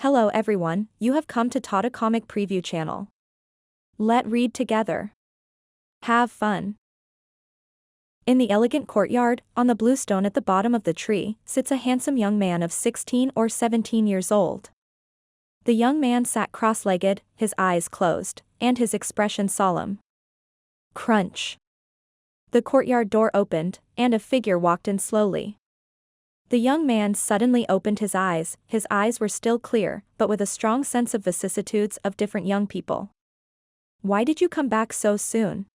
Hello everyone, you have come to Tata Comic Preview channel. Let read together. Have fun. In the elegant courtyard, on the blue stone at the bottom of the tree, sits a handsome young man of 16 or 17 years old. The young man sat cross-legged, his eyes closed, and his expression solemn. Crunch. The courtyard door opened, and a figure walked in slowly. The young man suddenly opened his eyes were still clear, but with a strong sense of vicissitudes of different young people. Why did you come back so soon?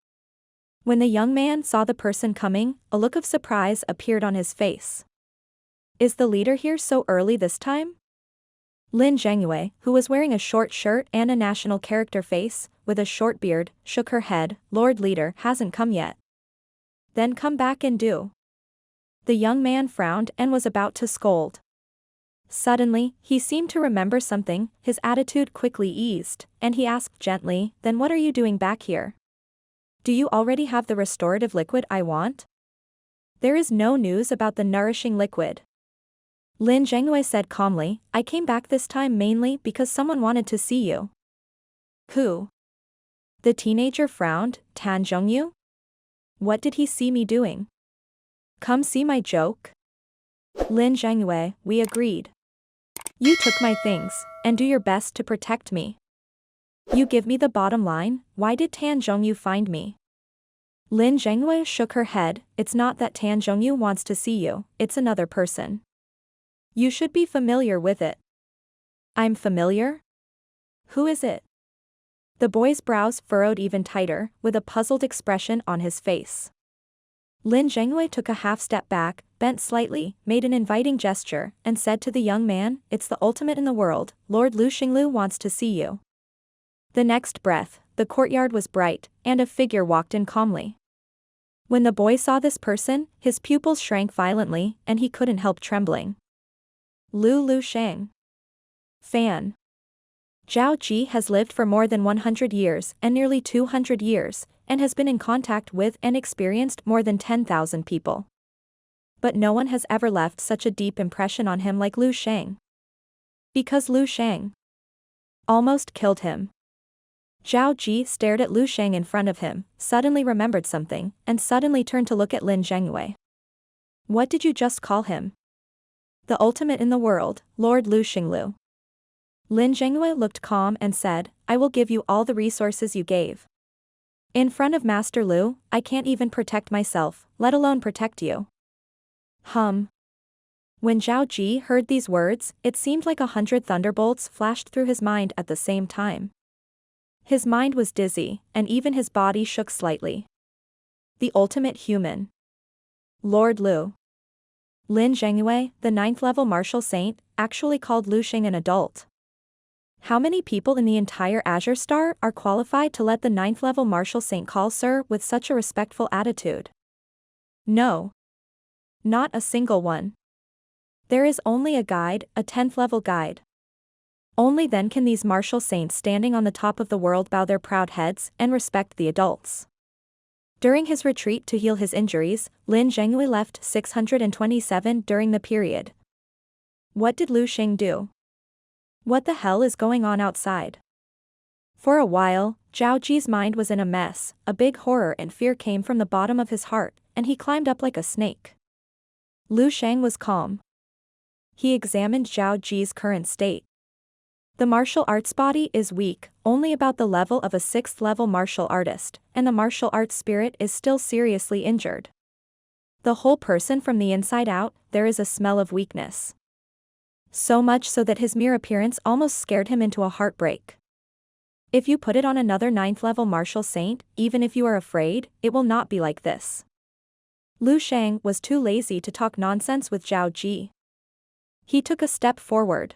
When the young man saw the person coming, a look of surprise appeared on his face. Is the leader here so early this time? Lin Zhengyue, who was wearing a short shirt and a national character face, with a short beard, shook her head. Lord Leader hasn't come yet. Then come back and do. The young man frowned and was about to scold. Suddenly, he seemed to remember something, his attitude quickly eased, and he asked gently, then what are you doing back here? Do you already have the restorative liquid I want? There is no news about the nourishing liquid. Lin Zhengyue said calmly, I came back this time mainly because someone wanted to see you. Who? The teenager frowned. Tan Zhongyu? What did he see me doing? Come see my joke? Lin Zhengyue, we agreed. You took my things, and do your best to protect me. You give me the bottom line, why did Tan Zhongyu find me? Lin Zhengyue shook her head, it's not that Tan Zhongyu wants to see you, it's another person. You should be familiar with it. I'm familiar? Who is it? The boy's brows furrowed even tighter, with a puzzled expression on his face. Lin Zhengyue took a half step back, bent slightly, made an inviting gesture, and said to the young man, it's the ultimate in the world, Lord Lu Xinglu wants to see you. The next breath, the courtyard was bright, and a figure walked in calmly. When the boy saw this person, his pupils shrank violently, and he couldn't help trembling. Lu Sheng. Fan. Zhao Ji has lived for more than 100 years and nearly 200 years, and has been in contact with and experienced more than 10,000 people. But no one has ever left such a deep impression on him like Lu Sheng. Because Lu Sheng almost killed him. Zhao Ji stared at Lu Sheng in front of him, suddenly remembered something, and suddenly turned to look at Lin Zhengyue. What did you just call him? The ultimate in the world, Lord Lu Xinglu. Lin Zhengyue looked calm and said, I will give you all the resources you gave. In front of Master Lu, I can't even protect myself, let alone protect you. When Zhao Ji heard these words, it seemed like 100 thunderbolts flashed through his mind at the same time. His mind was dizzy, and even his body shook slightly. The ultimate human. Lord Lu. Lin Zhengyue, the 9th level martial saint, actually called Lu Sheng an adult. How many people in the entire Azure Star are qualified to let the 9th level martial saint call sir with such a respectful attitude? No. Not a single one. There is only a guide, a 10th level guide. Only then can these martial saints standing on the top of the world bow their proud heads and respect the adults. During his retreat to heal his injuries, Lin Zhengyue left 627 during the period. What did Lu Sheng do? What the hell is going on outside? For a while, Zhao Ji's mind was in a mess, a big horror and fear came from the bottom of his heart, and he climbed up like a snake. Lu Sheng was calm. He examined Zhao Ji's current state. The martial arts body is weak, only about the level of a 6th level martial artist, and the martial arts spirit is still seriously injured. The whole person from the inside out, there is a smell of weakness. So much so that his mere appearance almost scared him into a heartbreak. If you put it on another 9th level martial saint, even if you are afraid, it will not be like this. Lu Sheng was too lazy to talk nonsense with Zhao Ji. He took a step forward.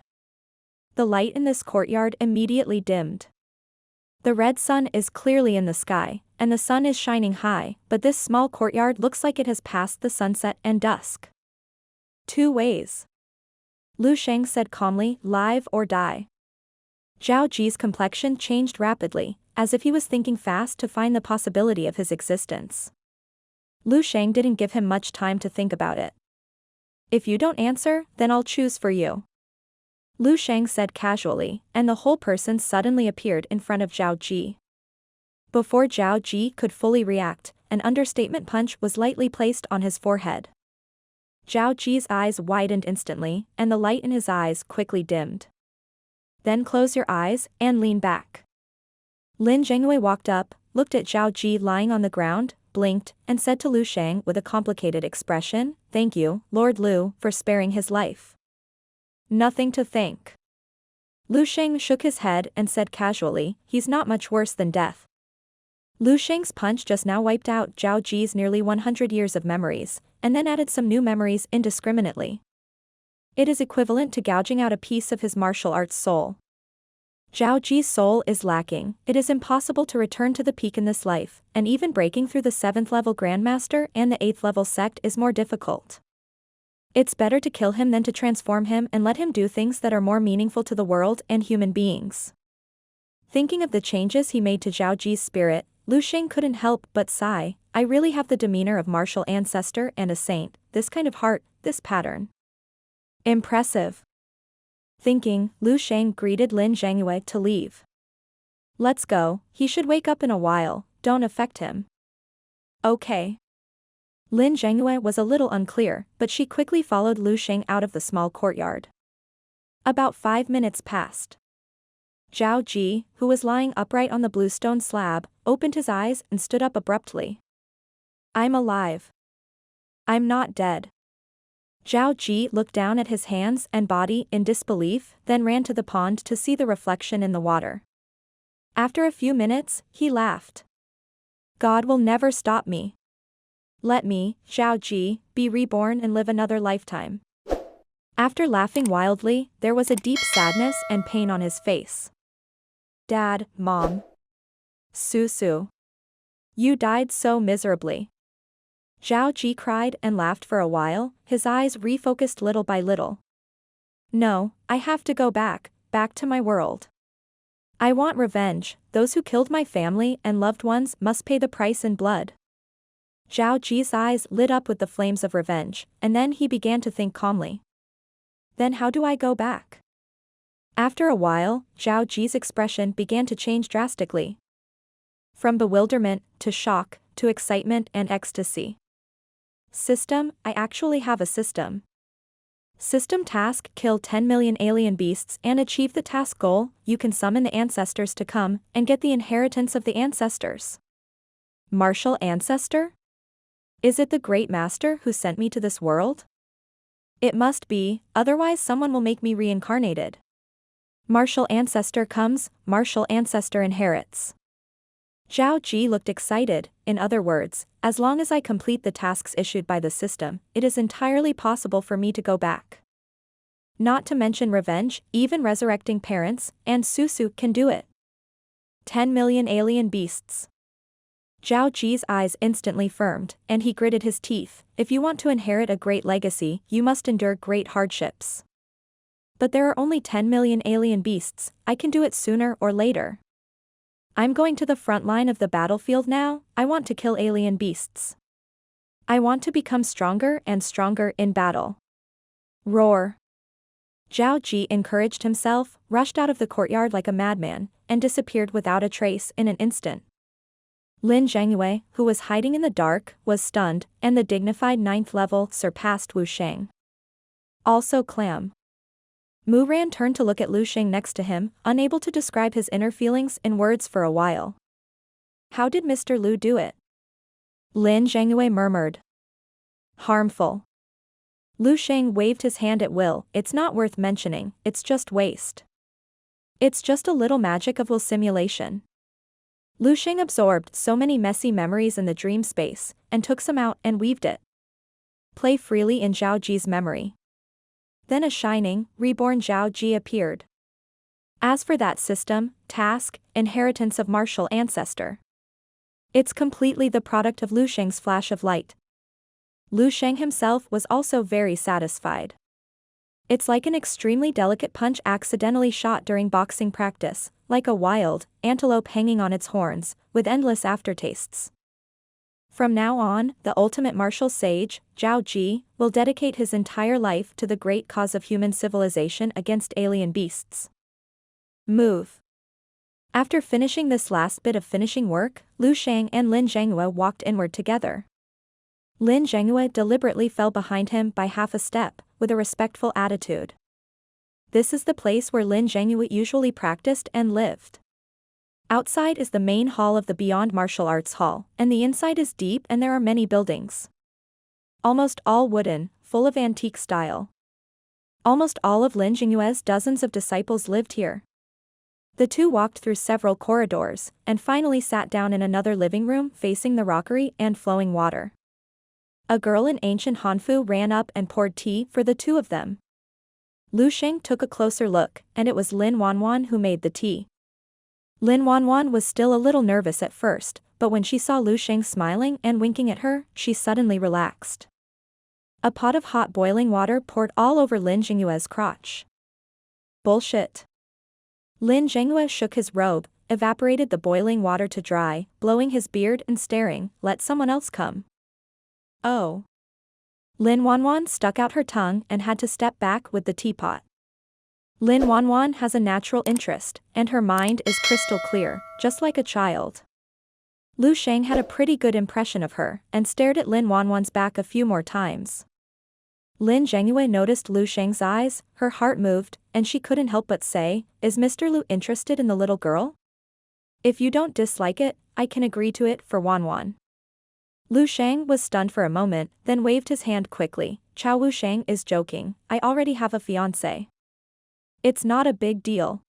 The light in this courtyard immediately dimmed. The red sun is clearly in the sky, and the sun is shining high, but this small courtyard looks like it has passed the sunset and dusk. 2 ways. Lu Sheng said calmly, live or die. Zhao Ji's complexion changed rapidly, as if he was thinking fast to find the possibility of his existence. Lu Sheng didn't give him much time to think about it. If you don't answer, then I'll choose for you. Lu Sheng said casually, and the whole person suddenly appeared in front of Zhao Ji. Before Zhao Ji could fully react, an understatement punch was lightly placed on his forehead. Zhao Ji's eyes widened instantly, and the light in his eyes quickly dimmed. Then close your eyes and lean back. Lin Zhengyue walked up, looked at Zhao Ji lying on the ground, blinked, and said to Lu Sheng with a complicated expression, "Thank you, Lord Lu, for sparing his life." "Nothing to thank." Lu Sheng shook his head and said casually, "He's not much worse than death." Lu Sheng's punch just now wiped out Zhao Ji's nearly 100 years of memories, and then added some new memories indiscriminately. It is equivalent to gouging out a piece of his martial arts soul. Zhao Ji's soul is lacking, it is impossible to return to the peak in this life, and even breaking through the 7th level Grandmaster and the 8th level sect is more difficult. It's better to kill him than to transform him and let him do things that are more meaningful to the world and human beings. Thinking of the changes he made to Zhao Ji's spirit, Lu Sheng couldn't help but sigh. I really have the demeanor of martial ancestor and a saint, this kind of heart, this pattern. Impressive. Thinking, Lu Sheng greeted Lin Zhengyue to leave. Let's go, he should wake up in a while, don't affect him. Okay. Lin Zhengyue was a little unclear, but she quickly followed Lu Sheng out of the small courtyard. About 5 minutes passed. Zhao Ji, who was lying upright on the bluestone slab, opened his eyes and stood up abruptly. I'm alive. I'm not dead. Zhao Ji looked down at his hands and body in disbelief, then ran to the pond to see the reflection in the water. After a few minutes, he laughed. God will never stop me. Let me, Zhao Ji, be reborn and live another lifetime. After laughing wildly, there was a deep sadness and pain on his face. Dad, Mom. Su. You died so miserably. Zhao Ji cried and laughed for a while, his eyes refocused little by little. No, I have to go back to my world. I want revenge, those who killed my family and loved ones must pay the price in blood. Zhao Ji's eyes lit up with the flames of revenge, and then he began to think calmly. Then how do I go back? After a while, Zhao Ji's expression began to change drastically. From bewilderment, to shock, to excitement and ecstasy. System, I actually have a system. System task, kill 10 million alien beasts and achieve the task goal, you can summon the ancestors to come, and get the inheritance of the ancestors. Martial ancestor? Is it the great master who sent me to this world? It must be, otherwise someone will make me reincarnated. Martial ancestor comes, martial ancestor inherits. Zhao Ji looked excited, in other words, as long as I complete the tasks issued by the system, it is entirely possible for me to go back. Not to mention revenge, even resurrecting parents, and Susu can do it. 10 million alien beasts. Zhao Ji's eyes instantly firmed, and he gritted his teeth. If you want to inherit a great legacy, you must endure great hardships. But there are only 10 million alien beasts, I can do it sooner or later. I'm going to the front line of the battlefield now, I want to kill alien beasts. I want to become stronger and stronger in battle. Roar. Zhao Ji encouraged himself, rushed out of the courtyard like a madman, and disappeared without a trace in an instant. Lin Zhengyue, who was hiding in the dark, was stunned, and the dignified 9th level surpassed Wu Sheng. Also clam. Mu Ran turned to look at Lu Sheng next to him, unable to describe his inner feelings in words for a while. How did Mr. Lu do it? Lin Zhengyue murmured. Harmful. Lu Sheng waved his hand at will, it's not worth mentioning, it's just waste. It's just a little magic of will simulation. Lu Sheng absorbed so many messy memories in the dream space, and took some out and weaved it. Play freely in Zhao Ji's memory. Then a shining, reborn Zhao Ji appeared. As for that system, task, inheritance of martial ancestor. It's completely the product of Lu Sheng's flash of light. Lu Sheng himself was also very satisfied. It's like an extremely delicate punch accidentally shot during boxing practice, like a wild antelope hanging on its horns, with endless aftertastes. From now on, the ultimate martial sage, Zhao Ji, will dedicate his entire life to the great cause of human civilization against alien beasts. Move. After finishing this last bit of finishing work, Lu Sheng and Lin Zhenghua walked inward together. Lin Zhenghua deliberately fell behind him by half a step, with a respectful attitude. This is the place where Lin Zhenghua usually practiced and lived. Outside is the main hall of the Beyond Martial Arts Hall, and the inside is deep and there are many buildings. Almost all wooden, full of antique style. Almost all of Lin Zhenghua's dozens of disciples lived here. The two walked through several corridors, and finally sat down in another living room facing the rockery and flowing water. A girl in ancient Hanfu ran up and poured tea for the two of them. Lu Sheng took a closer look, and it was Lin Wanwan who made the tea. Lin Wanwan was still a little nervous at first, but when she saw Lu Sheng smiling and winking at her, she suddenly relaxed. A pot of hot boiling water poured all over Lin Zhenghua's crotch. Bullshit. Lin Zhenghua shook his robe, evaporated the boiling water to dry, blowing his beard and staring, "Let someone else come." Oh. Lin Wanwan stuck out her tongue and had to step back with the teapot. Lin Wanwan has a natural interest, and her mind is crystal clear, just like a child. Lu Sheng had a pretty good impression of her, and stared at Lin Wanwan's back a few more times. Lin Zhenghua noticed Lu Sheng's eyes, her heart moved, and she couldn't help but say, "Is Mr. Lu interested in the little girl? If you don't dislike it, I can agree to it for Wanwan." Lu Sheng was stunned for a moment, then waved his hand quickly. "Chao Wu Sheng is joking, I already have a fiancé. It's not a big deal."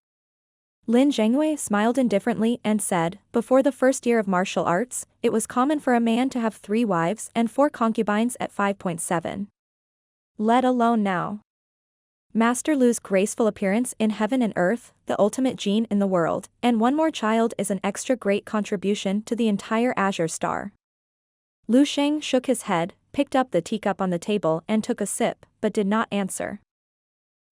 Lin Zhenghua smiled indifferently and said, "Before the first year of martial arts, it was common for a man to have 3 wives and 4 concubines at 5.7. Let alone now. Master Lu's graceful appearance in heaven and earth, the ultimate gene in the world, and 1 more child is an extra great contribution to the entire Azure Star." Lu Sheng shook his head, picked up the teacup on the table and took a sip, but did not answer.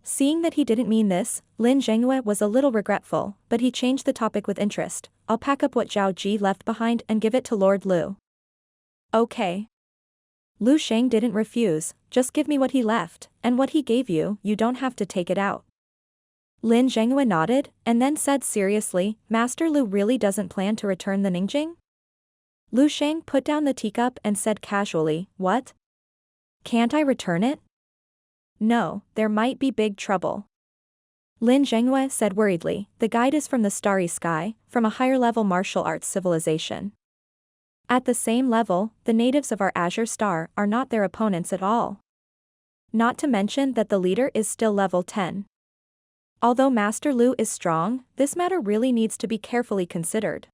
Seeing that he didn't mean this, Lin Zhenghua was a little regretful, but he changed the topic with interest. "I'll pack up what Zhao Ji left behind and give it to Lord Lu." "Okay." Lu Sheng didn't refuse, "Just give me what he left, and what he gave you, you don't have to take it out." Lin Zhenghua nodded, and then said seriously, "Master Lu really doesn't plan to return the Ningjing?" Lu Sheng put down the teacup and said casually, "What? Can't I return it?" "No, there might be big trouble." Lin Zhenghua said worriedly, "The guide is from the starry sky, from a higher-level martial arts civilization. At the same level, the natives of our Azure Star are not their opponents at all. Not to mention that the leader is still level 10. Although Master Lu is strong, this matter really needs to be carefully considered."